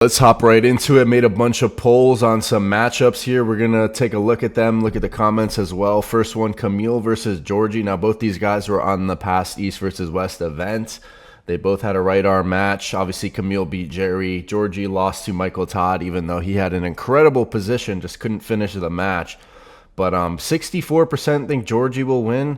Let's hop right into it. Made a bunch of polls on some matchups here. We're going to take a look at them, look at the comments as well. First one, Camille versus Georgie. Now, both these guys were on the past East versus West event. They both had a right arm match. Obviously, Camille beat Jerry. Georgie lost to Michael Todd, even though he had an incredible position, just couldn't finish the match. But 64% think Georgie will win.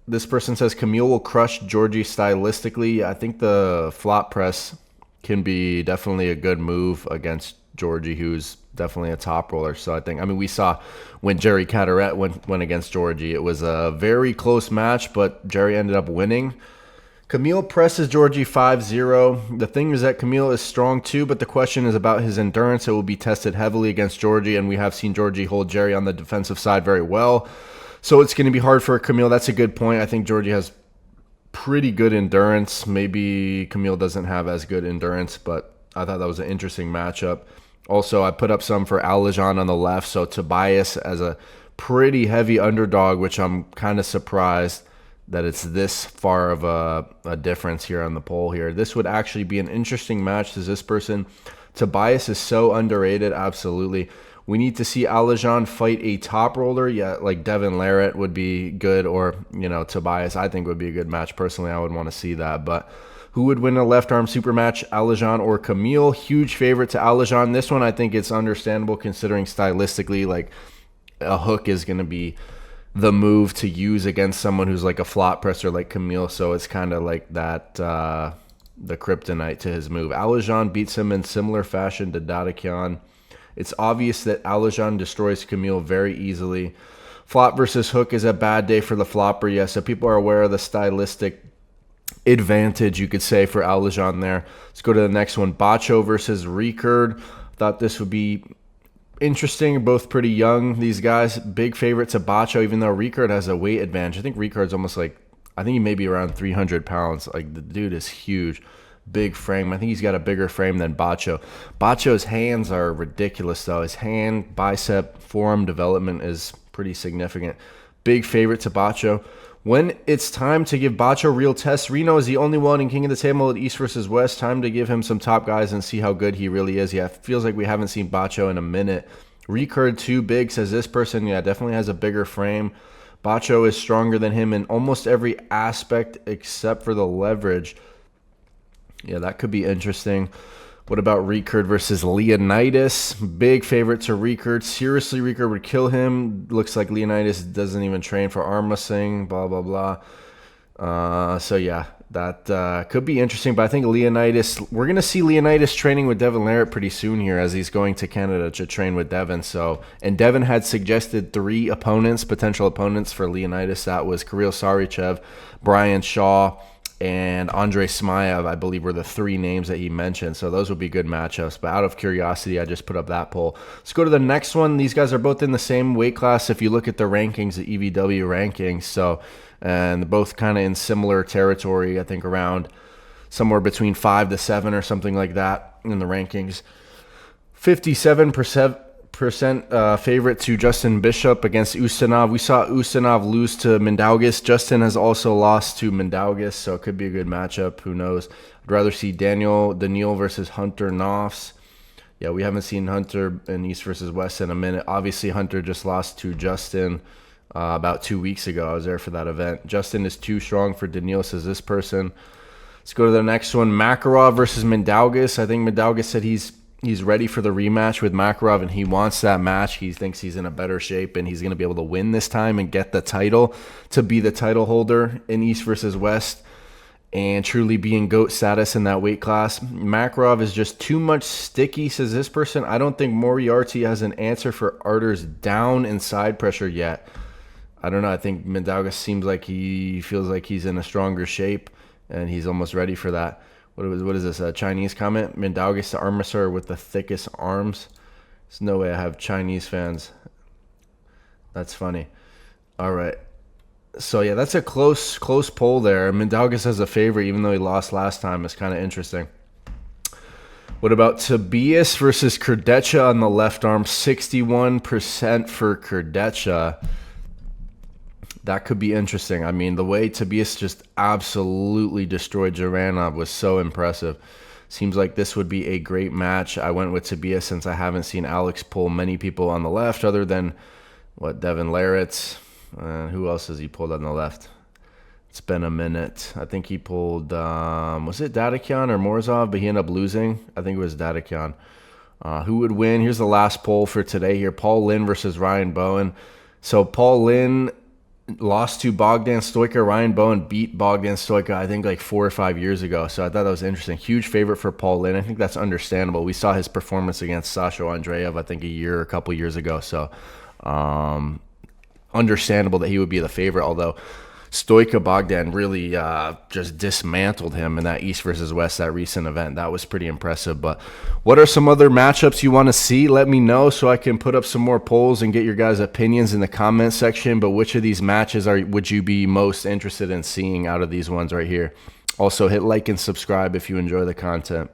This person says Camille will crush Georgie stylistically. I think the flop press can be definitely a good move against Georgie, who's definitely a top roller. So I mean, we saw when Jerry Cataret went against Georgie, it was a very close match, but Jerry ended up winning. Camille presses Georgie 5-0. The thing is that Camille is strong too, but the question is about his endurance. It will be tested heavily against Georgie, and we have seen Georgie hold Jerry on the defensive side very well. So it's going to be hard for Camille. That's a good point. I think Georgie has pretty good endurance. Maybe Camille doesn't have as good endurance, but I thought that was an interesting matchup. Also, I put up some for Alizhan on the left, so Tobias as a pretty heavy underdog, which I'm kind of surprised that it's this far of a difference here on the poll here. This would actually be an interesting match. Does this person? Tobias is so underrated, absolutely. We need to see Alizhan fight a top roller. Yeah, like Devin Larratt would be good, or, Tobias I think would be a good match. Personally, I would want to see that. But who would win a left arm super match, Alizhan or Camille? Huge favorite to Alizhan. This one I think it's understandable considering stylistically, like a hook is going to be the move to use against someone who's like a flop presser like Camille. So it's kind of like that, the kryptonite to his move. Alizhan beats him in similar fashion to Dadakian. It's obvious that Alizhan destroys Camille very easily. Flop versus hook is a bad day for the flopper, yes. So people are aware of the stylistic advantage, you could say, for Alizhan there. Let's go to the next one. Bacho versus Ricard. Thought this would be interesting. Both pretty young, these guys. Big favorite to Bacho, even though Ricard has a weight advantage. I think Ricard's almost like, I think he may be around 300 pounds. Like, the dude is huge. Big frame. I think he's got a bigger frame than Bacho. Bacho's hands are ridiculous, though. His hand, bicep, forearm development is pretty significant. Big favorite to Bacho. When it's time to give Bacho real tests, Reno is the only one in King of the Table at East versus West. Time to give him some top guys and see how good he really is. Yeah, it feels like we haven't seen Bacho in a minute. Ricard too big, says this person. Yeah, definitely has a bigger frame. Bacho is stronger than him in almost every aspect except for the leverage. Yeah, that could be interesting. What about Ricard versus Leonitis? Big favorite to Ricard. Seriously, Ricard would kill him. Looks like Leonitis doesn't even train for arm wrestling, blah, blah, blah. So, yeah, that could be interesting. But I think Leonitis, we're going to see Leonitis training with Devin Larratt pretty soon here as he's going to Canada to train with Devin. So, and Devin had suggested 3 opponents, potential opponents for Leonitis. That was Kirill Sarychev, Brian Shaw, and Andrei Smayev, I believe, were the 3 names that he mentioned. So those would be good matchups. But out of curiosity, I just put up that poll. Let's go to the next one. These guys are both in the same weight class if you look at the rankings, the EVW rankings. So, and both kind of in similar territory, I think around somewhere between 5 to 7 or something like that in the rankings. 57% favorite to Justin Bishop against Usenav. We saw Usenav lose to Mandalgus. Justin has also lost to Mandalgus, so it could be a good matchup. Who knows? I'd rather see Daniel versus Hunter Knopfs. Yeah, we haven't seen Hunter in East versus West in a minute. Obviously, Hunter just lost to Justin about 2 weeks ago. I was there for that event. Justin is too strong for Daniil, says this person. Let's go to the next one. Makarov versus Mandalgus. I think Mandalgus said he's ready for the rematch with Makarov, and he wants that match. He thinks he's in a better shape, and he's going to be able to win this time and get the title to be the title holder in East versus West and truly be in GOAT status in that weight class. Makarov is just too much sticky, says this person. I don't think Moriarty has an answer for Arter's down and side pressure yet. I don't know. I think Mandalgus seems like he feels like he's in a stronger shape, and he's almost ready for that. What is this, a Chinese comment? Mandalgus, the arm wrestler with the thickest arms. There's no way I have Chinese fans. That's funny. All right. So, yeah, that's a close poll there. Mandalgus has a favorite, even though he lost last time. It's kind of interesting. What about Tobias versus Cordeta on the left arm? 61% for Cordeta. That could be interesting. I mean, the way Tobias just absolutely destroyed Joranov was so impressive. Seems like this would be a great match. I went with Tobias since I haven't seen Alex pull many people on the left other than, Devin Larratt. Who else has he pulled on the left? It's been a minute. I think he pulled, was it Dadakian or Morozov? But he ended up losing. I think it was Dadakian. Who would win? Here's the last poll for today here. Paul Lynn versus Ryan Bowen. So Paul Lynn lost to Bogdan Stoica. Ryan Bowen beat Bogdan Stoica, I think, like 4 or 5 years ago. So I thought that was interesting. Huge favorite for Paul Lynn. I think that's understandable. We saw his performance against Sasha Andreev, I think, a couple years ago. So understandable that he would be the favorite, although Stoica Bogdan really just dismantled him in that East versus West, that recent event. That was pretty impressive. But what are some other matchups you want to see? Let me know so I can put up some more polls and get your guys' opinions in the comment section. But which of these matches would you be most interested in seeing out of these ones right here? Also, hit like and subscribe if you enjoy the content.